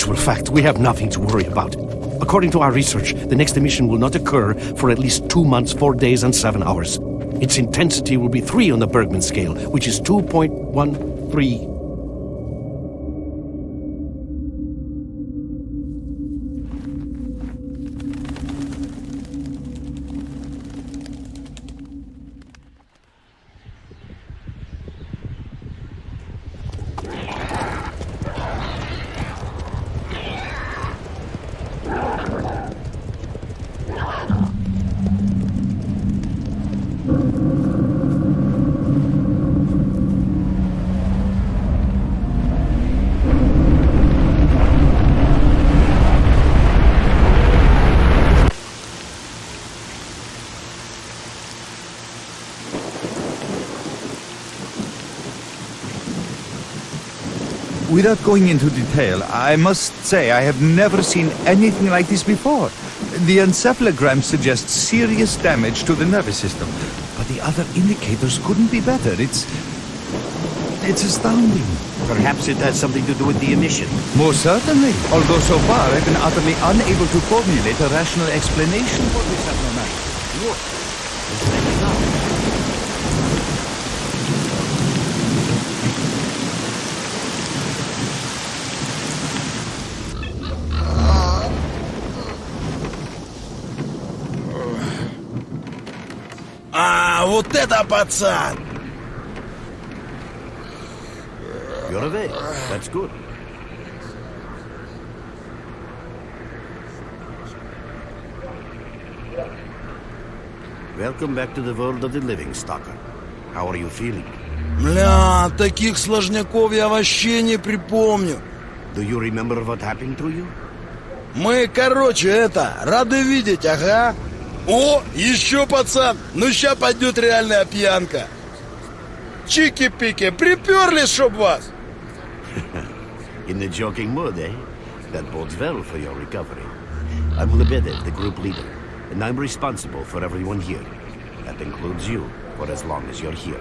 actual fact, we have nothing to worry about. According to our research, the next emission will not occur for at least 2 months, 4 days, and 7 hours. Its intensity will be 3 on the Bergman scale, which is 2.13. Without going into detail, I must say I have never seen anything like this before. The encephalogram suggests serious damage to the nervous system, but the other indicators couldn't be better. It's astounding. Perhaps it has something to do with the emission. Most certainly, although so far I've been utterly unable to formulate a rational explanation for this abnormality. Look, it's like now. Вот это пацан! You're awake. That's good. Welcome back to the world of the living, Stalker. How are you feeling? Бля, таких сложняков я вообще не припомню. Do you remember what happened to you? Мы, короче, рады видеть, ага. О, еще пацан! Ну ща пойдет реальная пьянка. Чики-пики, приперлись, чтоб вас! In the joking mood, eh? That bodes well for your recovery. I'm Lebedev, the group leader, and I'm responsible for everyone here. That includes you, for as long as you're here.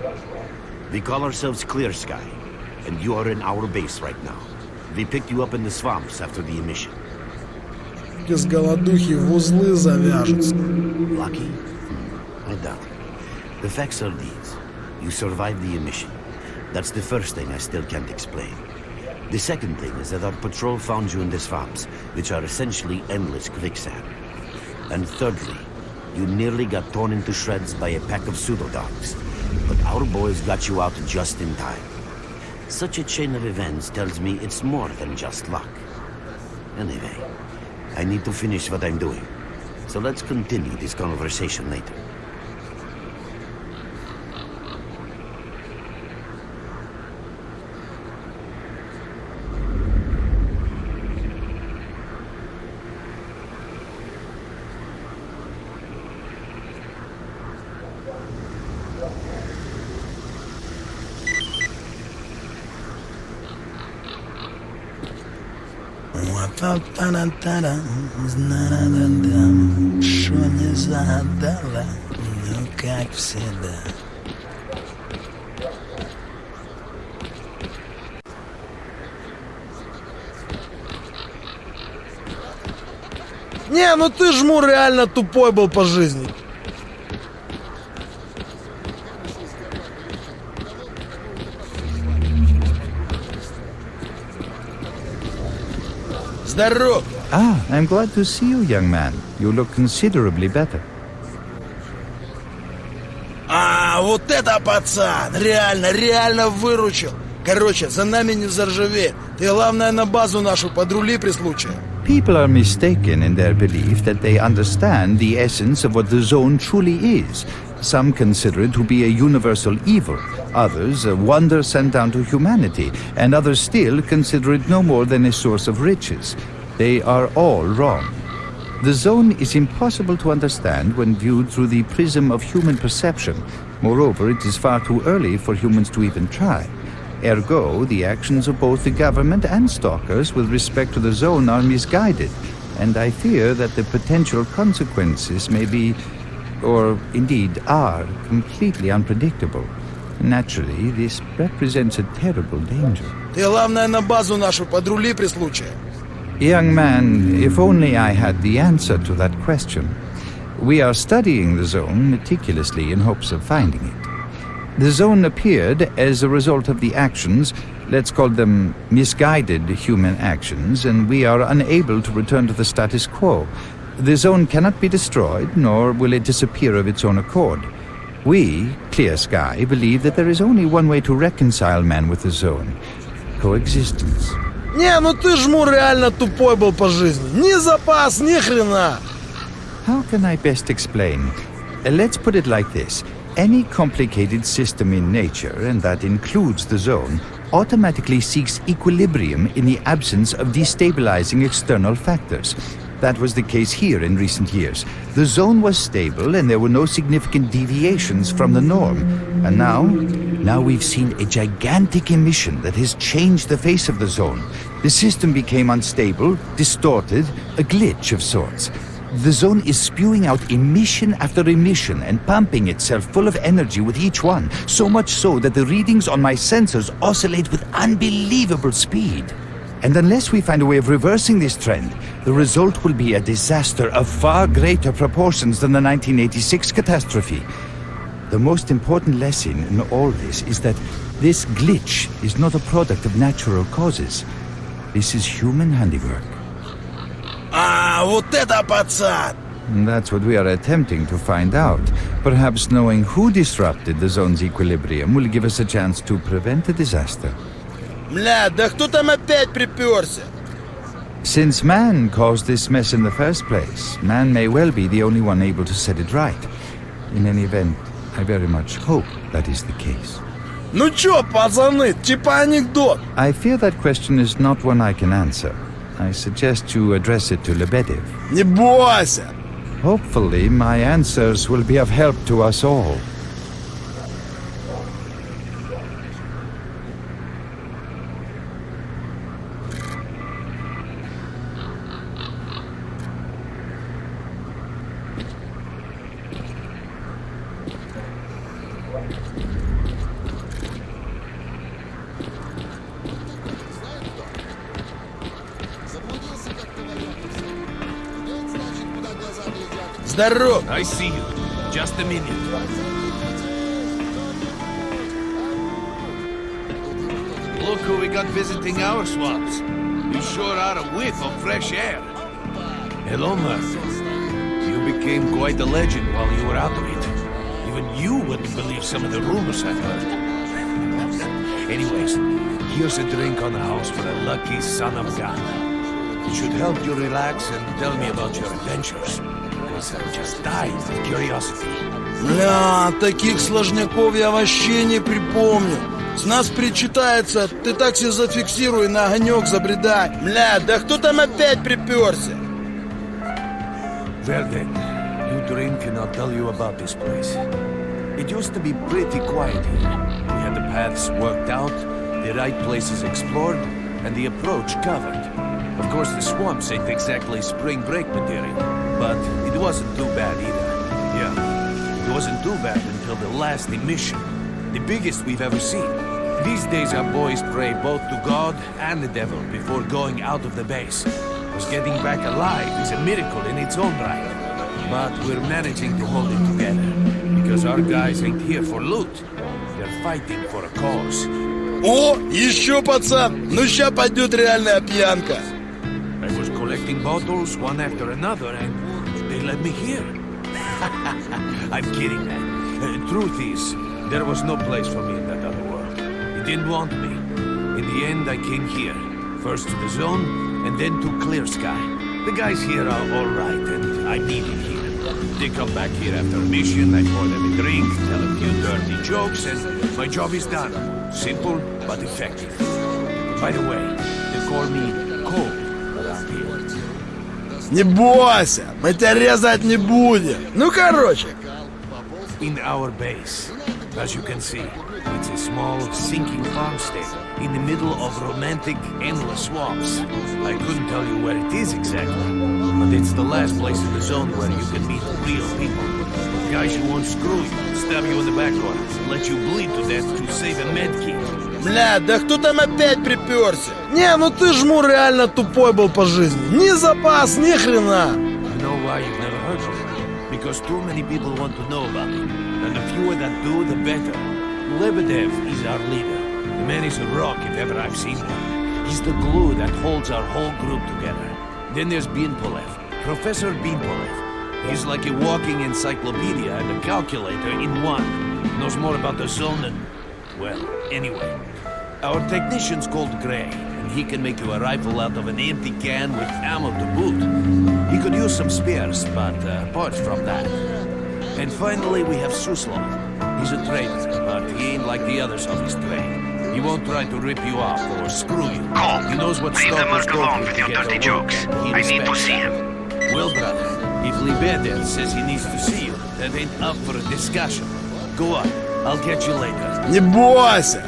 We call ourselves Clear Sky, and you are in our base right now. We picked you up in the swamps after the emission. С голодухи в узлы завяжутся. Lucky? I doubt it. The facts are these. You survived the emission. That's the first thing I still can't explain. The second thing is that our patrol found you in the swamps, which are essentially endless quicksand. And thirdly, you nearly got torn into shreds by a pack of pseudo-dogs. But our boys got you out just in time. Such a chain of events tells me it's more than just luck. Anyway, I need to finish what I'm doing. So let's continue this conversation later. Шо не загадала, ну как всегда. Не, ну ты жму реально тупой был по жизни. Здоров! Ah, I'm glad to see you, young man. You look considerably better. Вот это пацан! Реально выручил! Короче, за нами не заржавеет. Ты, главное, на базу нашу подрули при случае. People are mistaken in their belief that they understand the essence of what the zone truly is. Some consider it to be a universal evil, others a wonder sent down to humanity, and others still consider it no more than a source of riches. They are all wrong. The zone is impossible to understand when viewed through the prism of human perception. Moreover, it is far too early for humans to even try. Ergo, the actions of both the government and stalkers with respect to the zone are misguided, and I fear that the potential consequences may be, or indeed are, completely unpredictable. Naturally, this represents a terrible danger. Ты, главное, на базу нашу подрули при случае. Young man, if only I had the answer to that question. We are studying the zone meticulously in hopes of finding it. The zone appeared as a result of the actions, let's call them misguided human actions, and we are unable to return to the status quo. The zone cannot be destroyed, nor will it disappear of its own accord. We, Clear Sky, believe that there is only one way to reconcile man with the zone: coexistence. Не, ну ты жму реально тупой был по жизни. Ни запас, ни хрена. How can I best explain? Let's put it like this. Any complicated system in nature, and that includes the zone, automatically seeks equilibrium in the absence of destabilizing external factors. That was the case here in recent years. The zone was stable and there were no significant deviations from the norm. And now we've seen a gigantic emission that has changed the face of the zone. The system became unstable, distorted, a glitch of sorts. The zone is spewing out emission after emission and pumping itself full of energy with each one, so much so that the readings on my sensors oscillate with unbelievable speed. And unless we find a way of reversing this trend, the result will be a disaster of far greater proportions than the 1986 catastrophe. The most important lesson in all this is that this glitch is not a product of natural causes. This is human handiwork. А, вот это пацан! And that's what we are attempting to find out. Perhaps knowing who disrupted the zone's equilibrium will give us a chance to prevent a disaster. Бля, да кто там опять приперся? Since man caused this mess in the first place, man may well be the only one able to set it right. In any event, I very much hope that is the case. Ну чё, пацаны, типа анекдот. I fear that question is not one I can answer. I suggest you address it to Lebedev. Не бойся. Hopefully, my answers will be of help to us all. Здоров. I see you. Just a minute. Look who we got visiting our swamps. You sure are a whiff of fresh air. Hello, Murphy. You became quite a legend while you were out of it. Even you wouldn't believe some of the rumors I've heard. Anyways, here's a drink on the house for a lucky son of God. It should help you relax and tell me about your adventures. Because I'm just dying of curiosity. Бля, таких сложняков я вообще не припомню. С нас причитается, ты так себе зафиксируй, на огонек забредай. Бля, да кто там опять приперся? Well then, you drink and I'll tell you about this place. It used to be pretty quiet here. We had the paths worked out, the right places explored, and the approach covered. Of course, the swamps ain't exactly spring break material, but it wasn't too bad either. Yeah, it wasn't too bad until the last emission. The biggest we've ever seen. These days our boys pray both to God and the devil before going out of the base. Because getting back alive is a miracle in its own right. But we're managing to hold it together. Because our guys ain't here for loot. They're fighting for a cause. О, еще пацан! Ну ща пойдет реальная пьянка. I was collecting bottles one after another and they let me here. I'm kidding, man. Truth is, there was no place for me in that other world. It didn't want me. In the end, I came here. First to the zone, and then to Clear Sky. The guys here are all right, and I'm needed here. They come back here after a mission, I pour them a drink, tell a few dirty jokes, and my job is done. Simple, but effective. By the way, they call me Cole around here. Не бойся, мы тебя резать не будем. Ну короче. In our base, as you can see, it's a small, sinking farmstead in the middle of romantic, endless swamps. I couldn't tell you where it is exactly, but it's the last place in the zone where you can meet real people. Guys who won't screw you, stab you in the back or let you bleed to death to save a med kit. Бля, да кто там опять приперся? Не, ну ты жмур реально тупой был по жизни. Ни запас, ни хрена. I know why you've never heard of him. Because too many people want to know about him. And the fewer that do, the better. Lebedev is our leader. The man is a rock if ever I've seen one. He's the glue that holds our whole group together. Then there's Binpolev. Professor Binpolev. He's like a walking encyclopedia and a calculator in one. Knows more about the zone than... well, anyway. Our technician's called Gray, and he can make you a rifle out of an empty can with ammo to boot. He could use some spares, but apart from that... And finally, we have Suslov. He's a traitor, but he ain't like the others of his trade. He won't try to rip you off or screw you. He knows what Leave the Stalkers merc go alone through with to your get dirty their work jokes. done. He I need to respects see that. him. Well, brother, if Lebedev says he needs to see you, that ain't up for a discussion. Go on. I'll catch you later. Не бойся.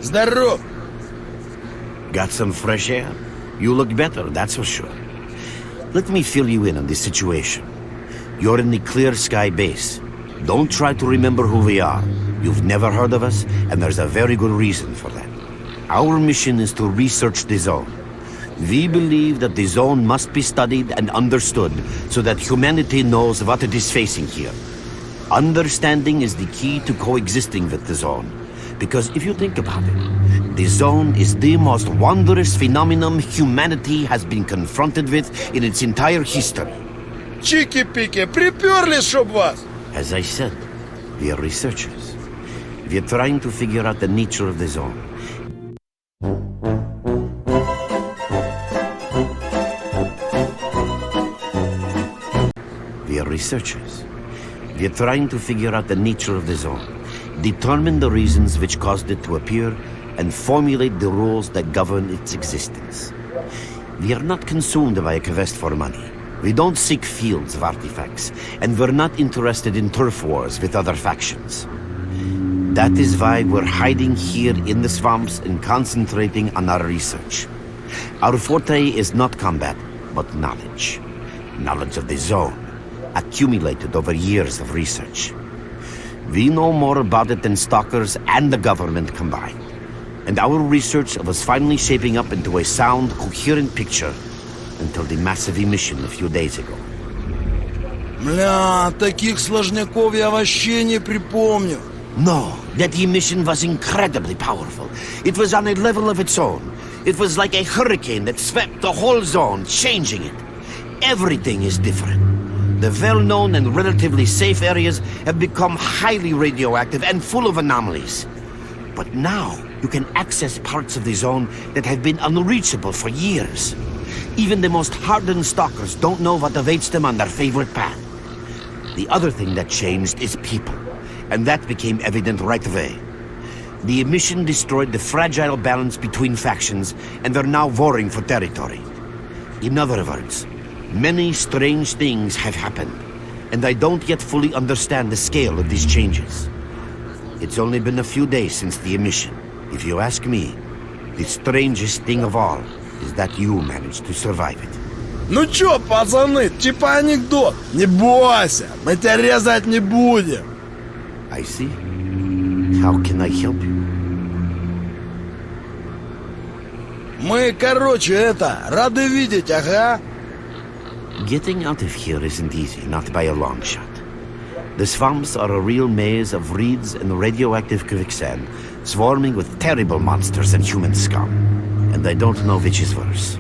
Здоров. Got some fresh air? You look better, that's for sure. Let me fill you in on this situation. You're in the Clear Sky base. Don't try to remember who we are. You've never heard of us, and there's a very good reason for that. Our mission is to research the zone. We believe that the zone must be studied and understood so that humanity knows what it is facing here. Understanding is the key to coexisting with the zone. Because if you think about it, the zone is the most wondrous phenomenon humanity has been confronted with in its entire history. Чики-пики, приперлись, чтоб вас. As I said, we are researchers. We are trying to figure out the nature of the zone. We are researchers. We are trying to figure out the nature of the zone, determine the reasons which caused it to appear, and formulate the rules that govern its existence. We are not consumed by a quest for money. We don't seek fields of artifacts, and we're not interested in turf wars with other factions. That is why we're hiding here in the swamps and concentrating on our research. Our forte is not combat, but knowledge. Knowledge of the zone, accumulated over years of research. We know more about it than stalkers and the government combined. And our research was finally shaping up into a sound, coherent picture until the massive emission a few days ago. Бля, таких сложняков я вообще не припомню. No, that emission was incredibly powerful. It was on a level of its own. It was like a hurricane that swept the whole zone, changing it. Everything is different. The well-known and relatively safe areas have become highly radioactive and full of anomalies. But now, you can access parts of the zone that have been unreachable for years. Even the most hardened stalkers don't know what awaits them on their favorite path. The other thing that changed is people, and that became evident right away. The emission destroyed the fragile balance between factions, and they're now warring for territory. In other words, many strange things have happened, and I don't yet fully understand the scale of these changes. It's only been a few days since the emission. If you ask me, the strangest thing of all is that you managed to survive it. Ну чё, пацаны, типа анекдот. Не бойся, мы тебя резать не будем. I see. How can I help you? Мы, короче, рады видеть, ага. Getting out of here isn't easy, not by a long shot. The swamps are a real maze of reeds and radioactive quicksand, swarming with terrible monsters and human scum. And I don't know which is worse.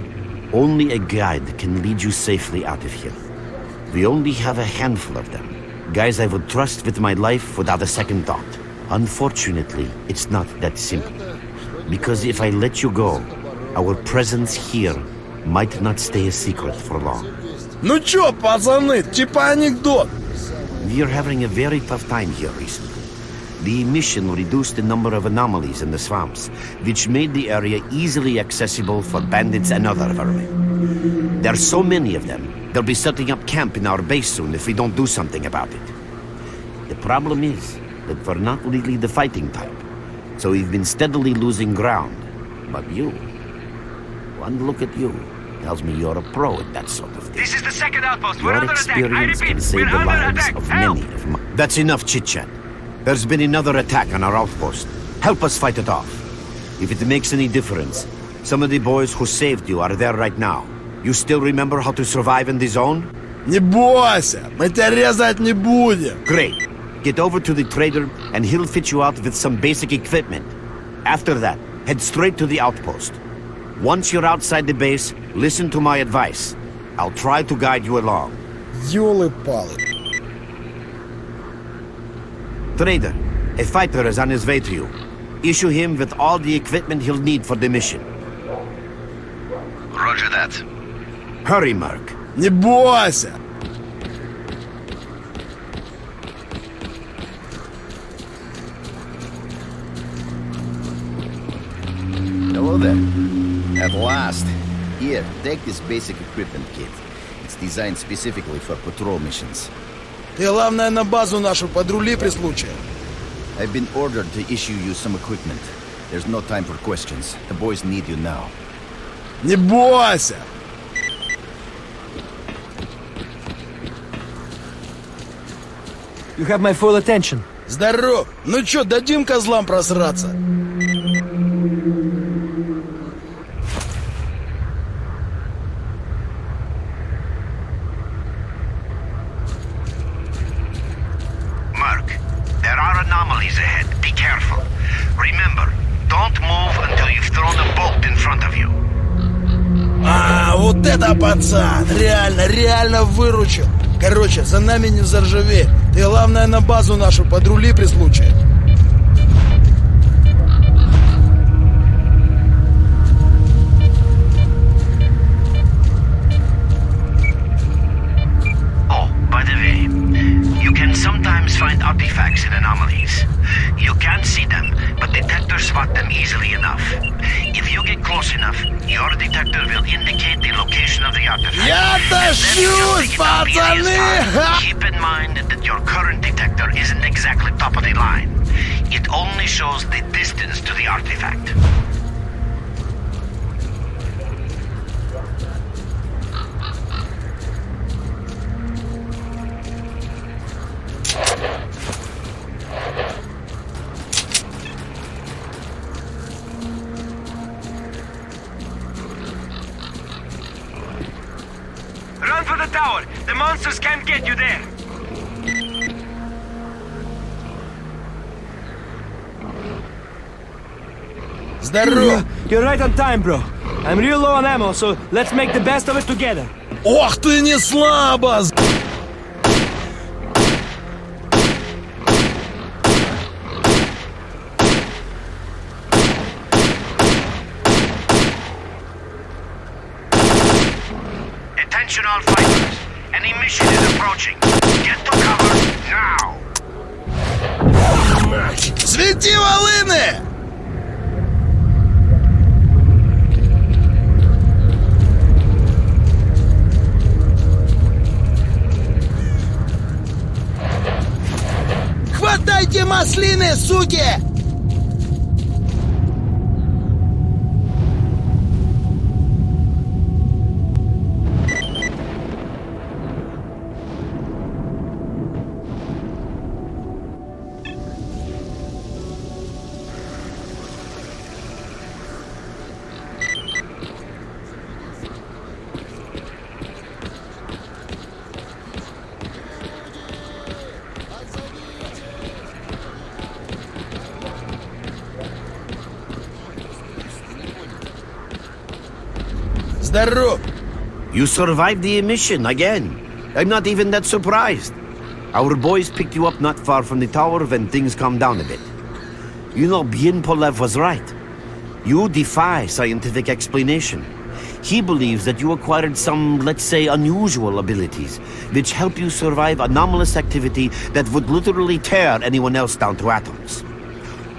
Only a guide can lead you safely out of here. We only have a handful of them. Guys I would trust with my life without a second thought. Unfortunately, it's not that simple. Because if I let you go, our presence here might not stay a secret for long. Ну чё, пацаны, типа анекдот. We are having a very tough time here recently. The emission reduced the number of anomalies in the swamps, which made the area easily accessible for bandits and other vermin. There are so many of them, they'll be setting up camp in our base soon if we don't do something about it. The problem is that we're not really the fighting type, so we've been steadily losing ground. But you, one look at you, tells me you're a pro at that sort of thing. This is the second outpost. We're Your under attack. I experience repeat, can save we're the under lives attack. of Help! many of my... That's enough chit-chat. There's been another attack on our outpost. Help us fight it off. If it makes any difference, some of the boys who saved you are there right now. You still remember how to survive in the zone? Не бойся, мы тебя резать не будем. Great. Get over to the trader and he'll fit you out with some basic equipment. After that, head straight to the outpost. Once you're outside the base, listen to my advice. I'll try to guide you along. Ёлы-палы. Trader, a fighter is on his way to you. Issue him with all the equipment he'll need for the mission. Roger that. Hurry, Merc. Не бойся. Hello there. At last. Here, take this basic equipment kit. It's designed specifically for patrol missions. Ты, главное, на базу нашу подрули при случае. I've been ordered to issue you some equipment. There's no time for questions. The boys need you now. Не бойся. You have my full attention. Здоров. Ну чё, дадим козлам просраться? Merc, there are anomalies ahead. Be careful. Remember, don't move until you've thrown a bolt in front of you. А, вот это пацан! Реально выручил. Короче, за нами не заржавей. Ты, главное, на базу нашу подрули при случае. Oh, by the way, you can sometimes find artifacts in anomalies. You can't see them, but detectors spot them easily enough. If you get close enough, your detector will indicate the location of the artifact. Я And then you тащусь, just pick it up easy as пацаны! time. Keep in mind that your current detector isn't exactly top of the line. It only shows the distance to the artifact. Run for the tower! The monsters can't get you there! Здоров! You're right on time, bro. I'm real low on ammo, so let's make the best of it together. Ох ты не слабо! Attention all fighters! An emission is approaching. Get to cover now! Свети волыны! Хватайте маслины, суки! Здоров! You survived the emission again. I'm not even that surprised. Our boys picked you up not far from the tower when things calmed down a bit. You know, Bien Polev was right. You defy scientific explanation. He believes that you acquired some, let's say, unusual abilities, which help you survive anomalous activity that would literally tear anyone else down to atoms.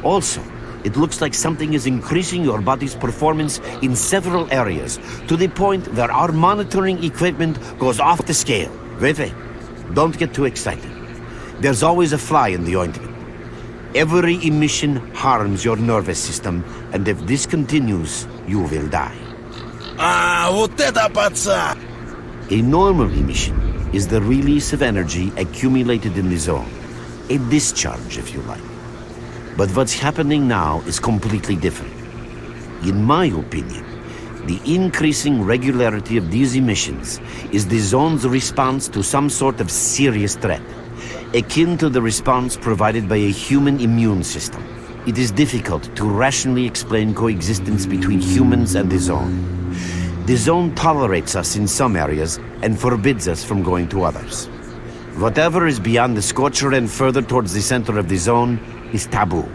Also, it looks like something is increasing your body's performance in several areas, to the point where our monitoring equipment goes off the scale. Wait. Don't get too excited. There's always a fly in the ointment. Every emission harms your nervous system, and if this continues, you will die. Вот это пацан! A normal emission is the release of energy accumulated in the zone. A discharge, if you like. But what's happening now is completely different. In my opinion, the increasing regularity of these emissions is the zone's response to some sort of serious threat, akin to the response provided by a human immune system. It is difficult to rationally explain coexistence between humans and the zone. The zone tolerates us in some areas and forbids us from going to others. Whatever is beyond the Scorcher and further towards the center of the zone is taboo,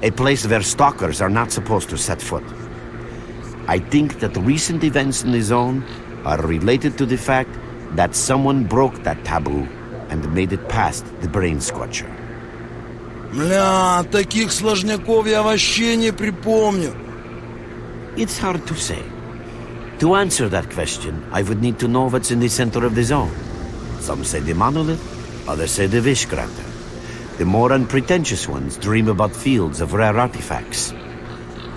a place where stalkers are not supposed to set foot. I think that recent events in the zone are related to the fact that someone broke that taboo and made it past the brain scorcher. Бля, таких сложняков я вообще не припомню. It's hard to say. To answer that question, I would need to know what's in the center of the zone. Some say the monolith, others say the Vishkranta. The more unpretentious ones dream about fields of rare artifacts.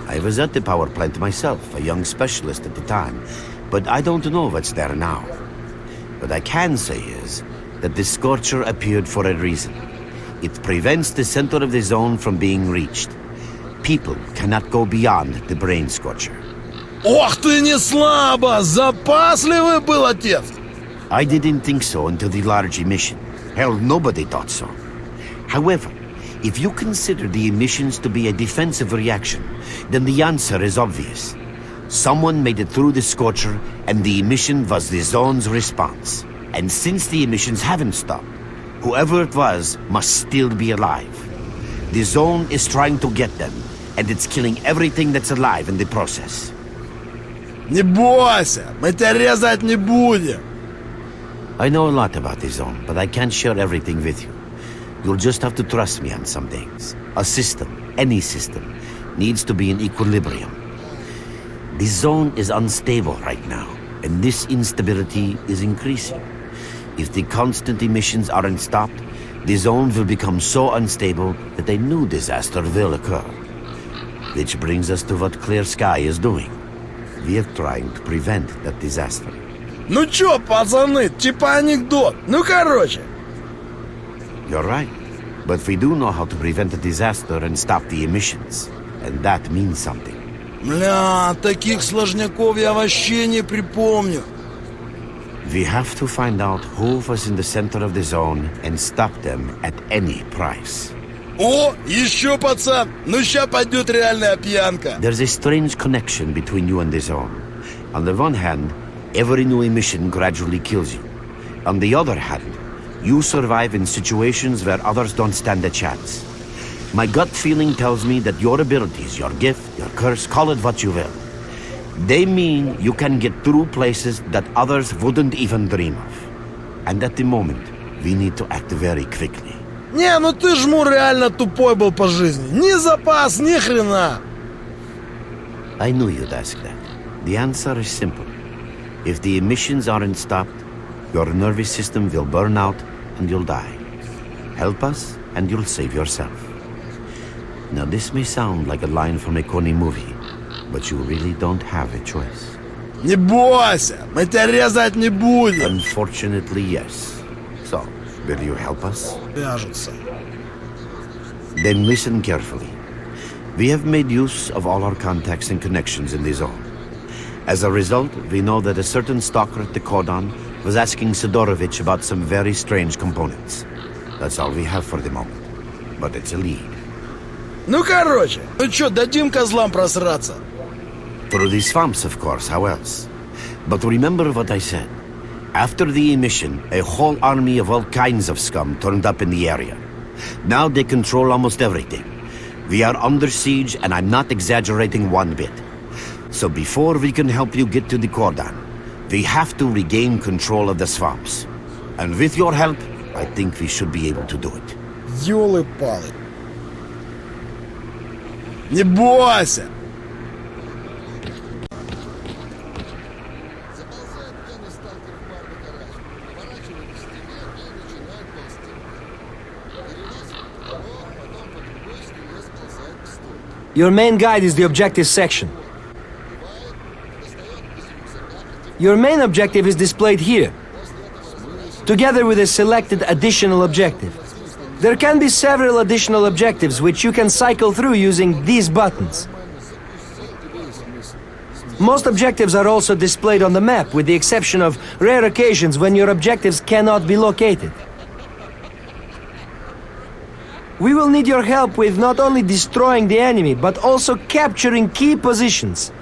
I was at the power plant myself, a young specialist at the time, but I don't know what's there now. What I can say is that the Scorcher appeared for a reason. It prevents the center of the zone from being reached. People cannot go beyond the brain Scorcher. Ох ты не слабо! Запасливый был отец! I didn't think so until the large emission. Hell, nobody thought so. However, if you consider the emissions to be a defensive reaction, then the answer is obvious. Someone made it through the Scorcher, and the emission was the zone's response. And since the emissions haven't stopped, whoever it was must still be alive. The zone is trying to get them, and it's killing everything that's alive in the process. Не бойся, мы тебя резать не будем. I know a lot about the zone, but I can't share everything with you. You'll just have to trust me on some things. A system, any system, needs to be in equilibrium. The zone is unstable right now, and this instability is increasing. If the constant emissions aren't stopped, the zone will become so unstable that a new disaster will occur. Which brings us to what Clear Sky is doing. We are trying to prevent that disaster. Ну чё, пацаны, типа анекдот. Ну короче. You're right. But we do know how to prevent a disaster and stop the emissions. And that means something. Бля, таких сложняков я вообще не припомню. We have to find out who was in the center of the zone and stop them at any price. О, еще пацан. Ну ща пойдет реальная пьянка. There's a strange connection between you and the zone. On the one hand, every new emission gradually kills you. On the other hand, you survive in situations where others don't stand a chance. My gut feeling tells me that your abilities, your gift, your curse, call it what you will, they mean you can get through places that others wouldn't even dream of. And at the moment, we need to act very quickly. Не, ну ты жму реально тупой был по жизни. Ни запас, ни хрена. I knew you'd ask that. The answer is simple. If the emissions aren't stopped, your nervous system will burn out and you'll die. Help us and you'll save yourself. Now this may sound like a line from a corny movie, but you really don't have a choice. Не бойся, мы тебя резать не будем. Unfortunately, yes. So, will you help us? Вяжутся. Then listen carefully. We have made use of all our contacts and connections in the zone. As a result, we know that a certain stalker at the cordon was asking Sidorovich about some very strange components. That's all we have for the moment. But it's a lead. Ну короче, ну чё, дадим козлам просраться? Through the swamps, of course, how else? But remember what I said. After the emission, a whole army of all kinds of scum turned up in the area. Now they control almost everything. We are under siege, and I'm not exaggerating one bit. So before we can help you get to the cordon, we have to regain control of the swamps. And with your help, I think we should be able to do it. Ёлы-палы. Не бойся! Your main guide is the objective section. Your main objective is displayed here, together with a selected additional objective. There can be several additional objectives which you can cycle through using these buttons. Most objectives are also displayed on the map, with the exception of rare occasions when your objectives cannot be located. We will need your help with not only destroying the enemy, but also capturing key positions.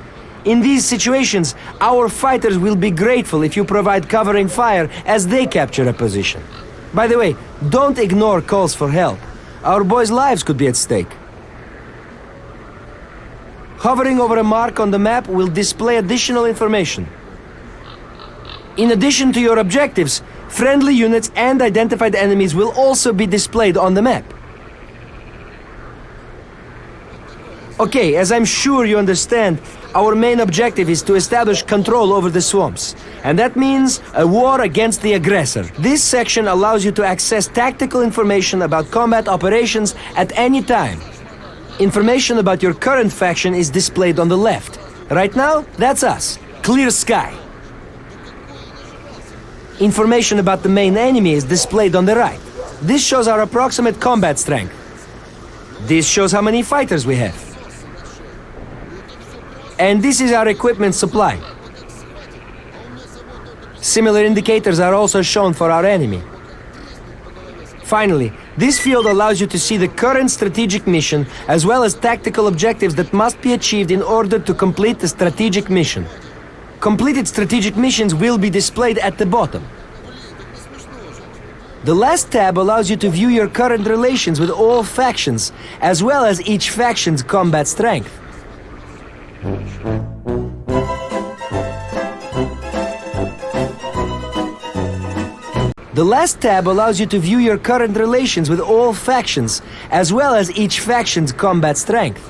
In these situations, our fighters will be grateful if you provide covering fire as they capture a position. By the way, don't ignore calls for help. Our boys' lives could be at stake. Hovering over a mark on the map will display additional information. In addition to your objectives, friendly units and identified enemies will also be displayed on the map. Okay, as I'm sure you understand, our main objective is to establish control over the swamps. And that means a war against the aggressor. This section allows you to access tactical information about combat operations at any time. Information about your current faction is displayed on the left. Right now, that's us. Clear sky. Information about the main enemy is displayed on the right. This shows our approximate combat strength. This shows how many fighters we have. And this is our equipment supply. Similar indicators are also shown for our enemy. Finally, this field allows you to see the current strategic mission as well as tactical objectives that must be achieved in order to complete the strategic mission. Completed strategic missions will be displayed at the bottom. The last tab allows you to view your current relations with all factions, as well as each faction's combat strength. The last tab allows you to view your current relations with all factions, as well as each faction's combat strength.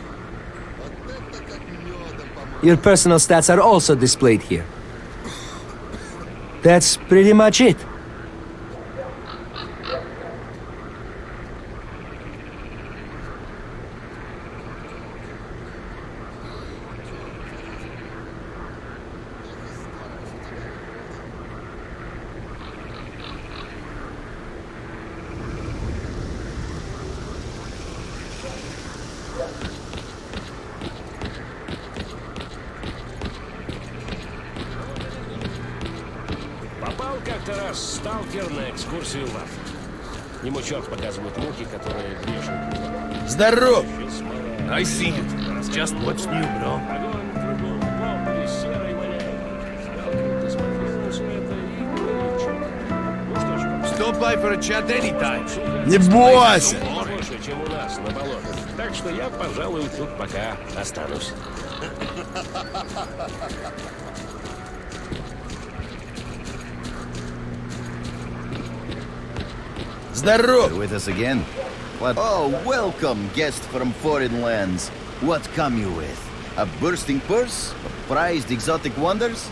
Your personal stats are also displayed here. That's pretty much it. Попал как-то раз сталкер на экскурсию в Африку. Ему черт показывает муки, которые грешат. Здоров! I see it. It's just what's new, bro. Огонь кругом, вопли, серой воняет. Сталкер, ты смотрел на все это и говорит, ну что ж, Stop by for a chat anytime. Не бойся! больше, чем у нас на болоте. Так что я, пожалуй, тут пока останусь. Здоров! You're with us again? What? Oh, welcome, guest from foreign lands. What come you with? A bursting purse? Prized exotic wonders?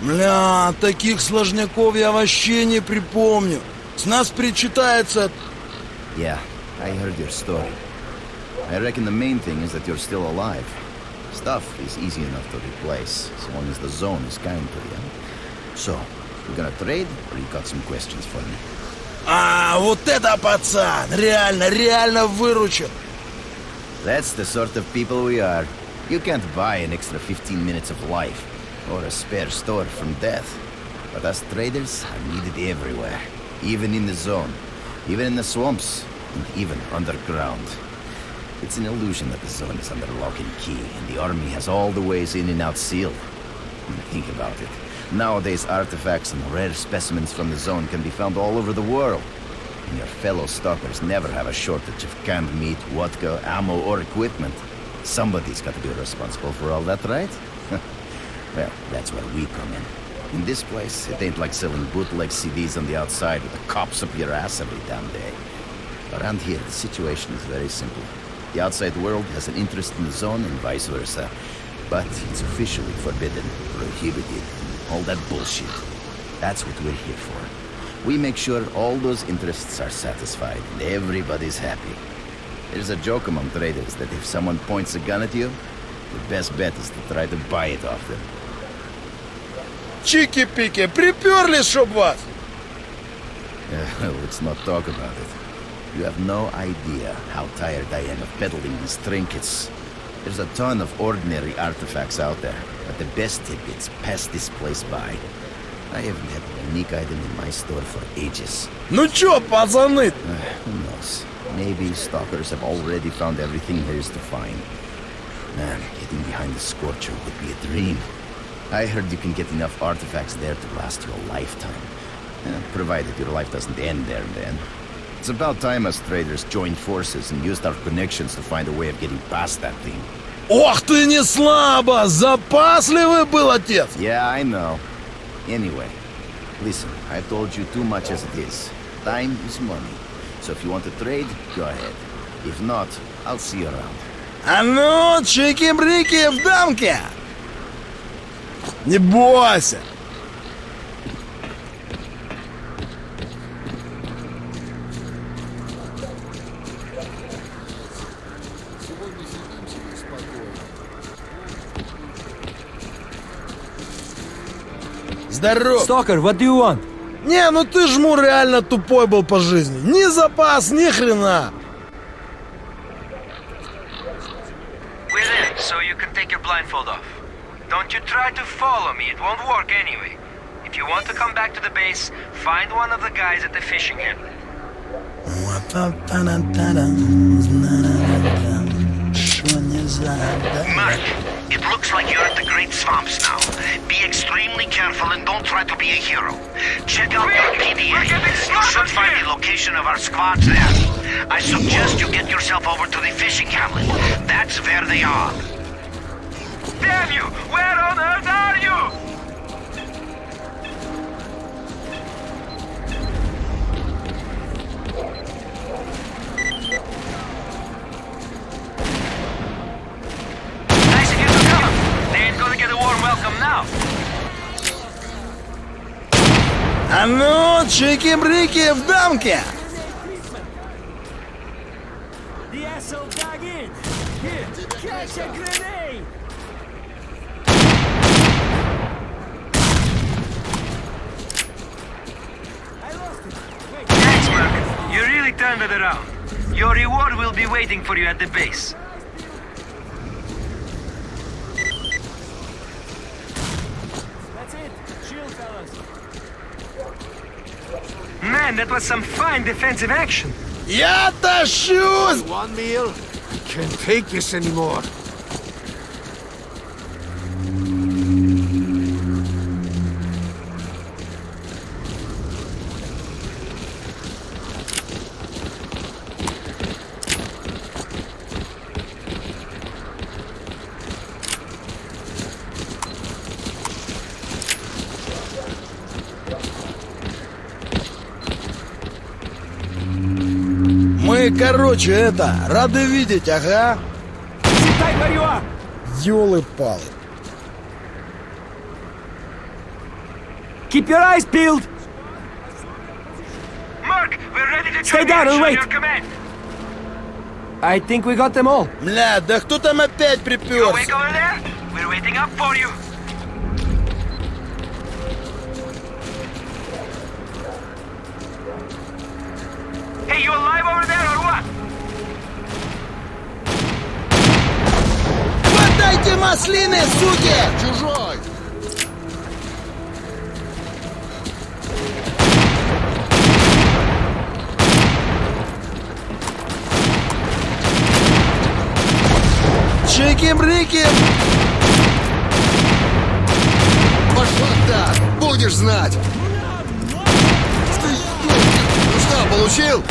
Бля, таких сложняков я вообще не припомню. С нас причитается... Yeah, I heard your story. I reckon the main thing is that you're still alive. Stuff is easy enough to replace, so long as the zone is kind to you. So, you gonna trade, or you got some questions for me? А, вот это пацан! Реально выручил! That's the sort of people we are. You can't buy an extra 15 minutes of life, or a spare store from death. But us traders are needed everywhere. Even in the zone, even in the swamps, and even underground. It's an illusion that the zone is under lock and key, and the army has all the ways in and out sealed. Think about it. Nowadays, artifacts and rare specimens from the zone can be found all over the world. And your fellow stalkers never have a shortage of canned meat, vodka, ammo, or equipment. Somebody's got to be responsible for all that, right? Well, that's where we come in. In this place, it ain't like selling bootleg CDs on the outside with the cops up your ass every damn day. Around here, the situation is very simple. The outside world has an interest in the zone and vice versa. But it's officially forbidden, prohibited, all that bullshit. That's what we're here for. We make sure all those interests are satisfied and everybody's happy. There's a joke among traders that if someone points a gun at you, the best bet is to try to buy it off them. Чики-пики, приперли, чтоб вас! Let's not talk about it. You have no idea how tired I am of peddling these trinkets. There's a ton of ordinary artifacts out there, but the best tidbits pass this place by. I haven't had a unique item in my store for ages. Ну чё, пацаны? Who knows? Maybe stalkers have already found everything there is to find. Man, getting behind the Scorcher would be a dream. I heard you can get enough artifacts there to last you a lifetime. Provided your life doesn't end there and then. It's about time us traders joined forces and used our connections to find a way of getting past that thing. Ох ты не слабо! Запасливый был отец! Yeah, I know. Anyway, listen, I've told you too much as it is. Time is money. So if you want to trade, go ahead. If not, I'll see you around. А ну, чики-брики в дамке! Не бойся! Здорово! Stalker, what do you want? Не, ну ты жму реально тупой был по жизни. Ни запас, ни хрена. We're in, so you can take your blindfold off. Don't you try to follow me, it won't work anyway. If you want to come back to the base, find one of the guys at the fishing handler. Mark, it looks like you're at the Great Swamps now. Be extremely careful and don't try to be a hero. Check out your PDA. You should find the location of our squads there. I suggest you get yourself over to the fishing hamlet. That's where they are. Damn you! Where on earth are you? Nice of you to come. They ain't gonna get a warm welcome now. А ну, чики-брики в дамке! The asshole dug in! Here, catch a grenade! I lost it! Wait! Thanks, Mark. You really turned it around. Your reward will be waiting for you at the base. That's it! Chill, fellas! Man, that was some fine defensive action. Я тащусь! One meal? I can't take this anymore. Мы, короче, рады видеть, ага. Sit tight where you are! Ёлы-палы. Keep your eyes peeled! Mark, we're ready to Stay join down the and action on wait. your command. I think we got them all. Бля, да кто там опять You приперся? awake over there? We're waiting up for you. Hey, you alive over there or what? Хватайте маслины, суки! Чужой! Чики-брики! Пошла так! Будешь знать! Ты, ну что, получил?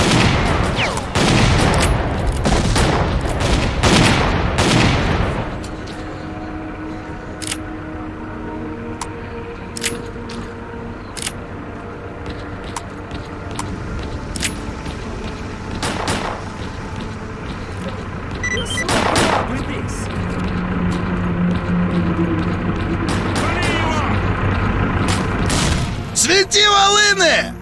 Крути волыны!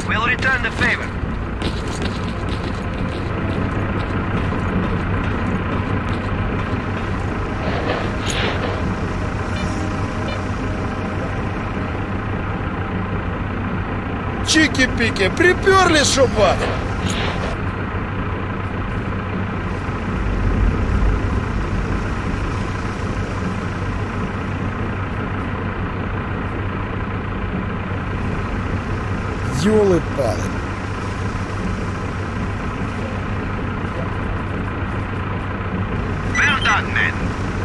We'll return the favor. Чики-пики, приперли, шо вас? Ёлы-палы. Well done, men.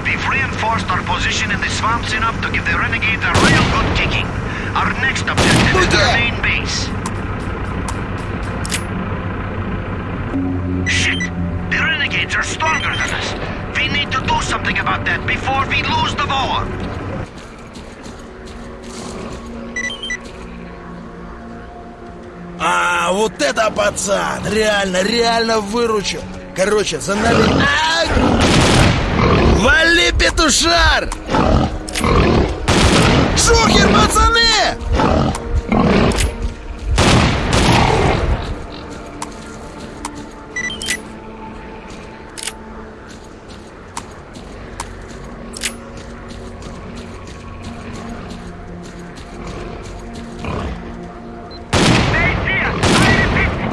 We've reinforced our position in the swamps enough to give the renegades a real good kicking. Our next objective is their main base. Shit! The renegades are stronger than us. We need to do something about that before we lose the war. А, вот это пацан! Реально выручил! Короче, за нами... Ай! Вали, петушар! Шухер, пацаны!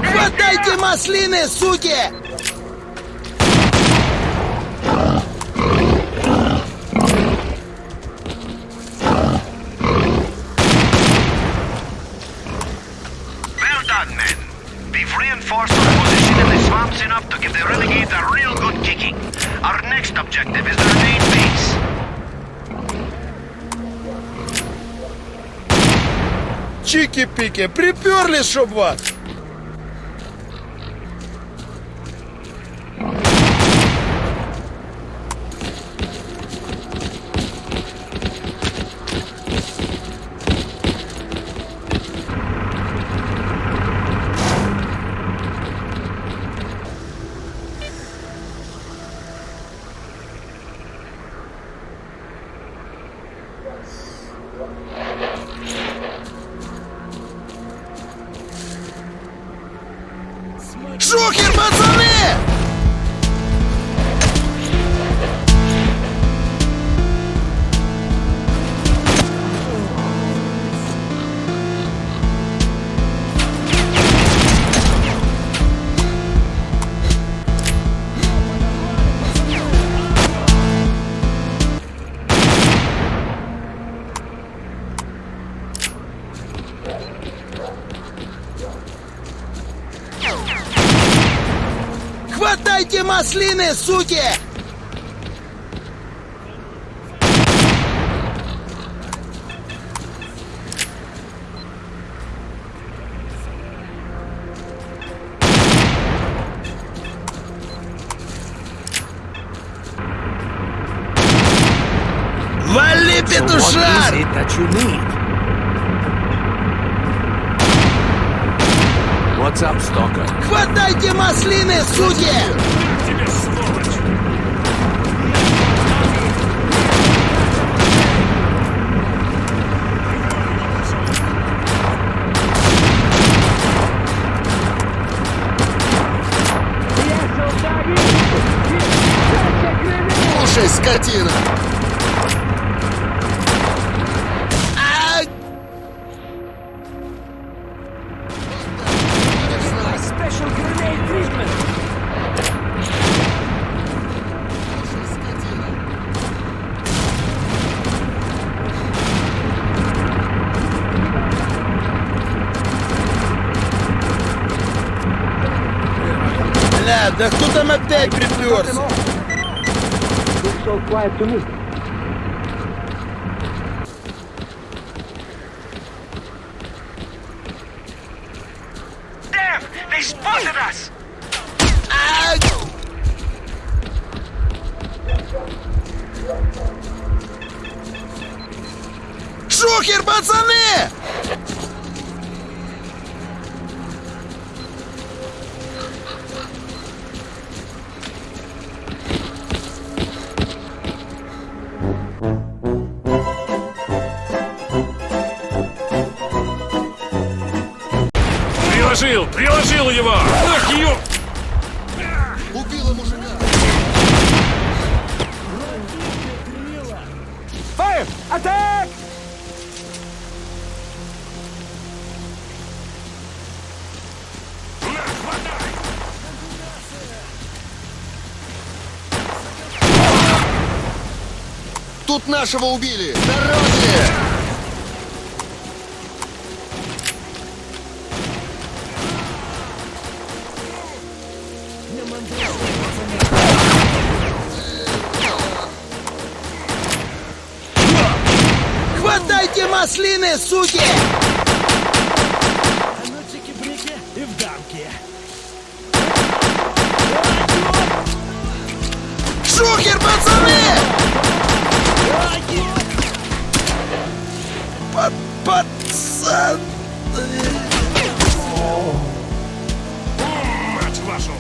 Хватайте маслины, суки! Well done, men. We've reinforced our position in the swamps enough to give the renegades a real good kicking. Our next objective is their main base. Чики-пики, приперли, шо вас? Шухер, пацаны! Хватайте маслины, суки! Вали, петушар! What is it that you need? What's up, Stalker? Хватайте маслины, суки! Тебе, сволочь! Слушай, скотина! Ай! Special grenade treatment! да кто там опять приперся? Looks all quiet to me. Damn! They spotted us! Шухер, пацаны! Приложил его! Ах, ё... Убила мужика! Fire! Attack! Тут нашего убили! С дороги! Хватайте маслины, суки! Шухер, пацаны! Пацан! Мать вашу!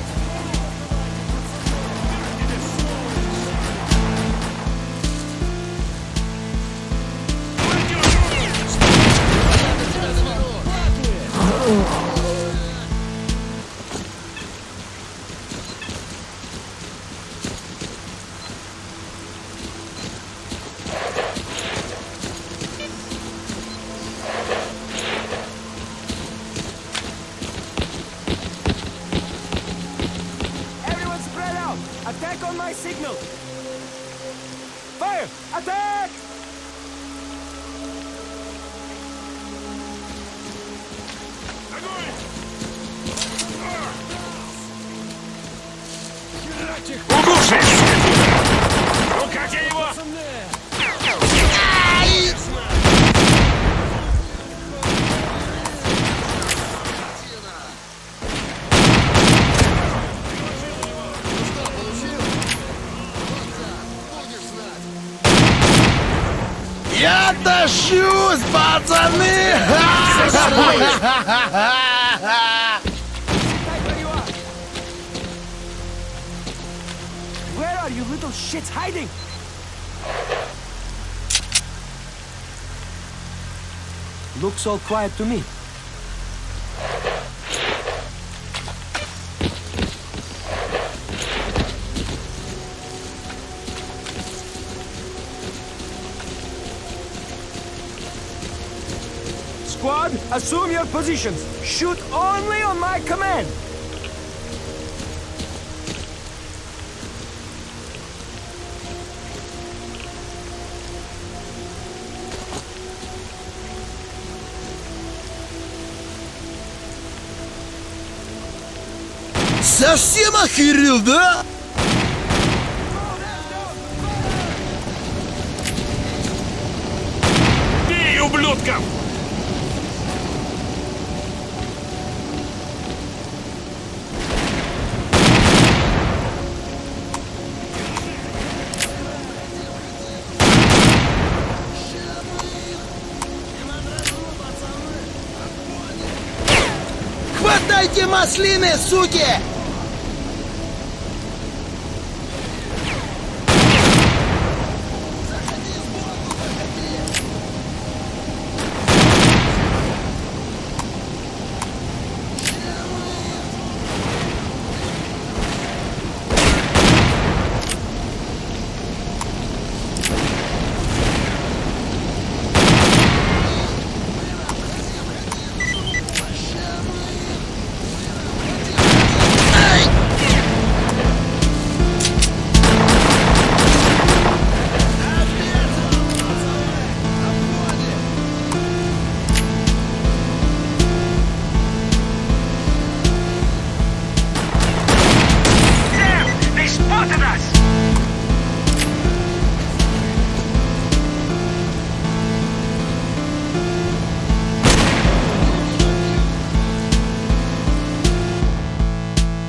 Everyone spread out! Attack on my signal! Fire! Attack! Укушай! Ну как я его? Я тащусь, пацаны! Where are you little shits hiding? Looks all quiet to me. Squad, assume your positions. Shoot only on my command. Совсем охерел, да? Бей, ублюдков! Хватайте маслины, суки! spotted us!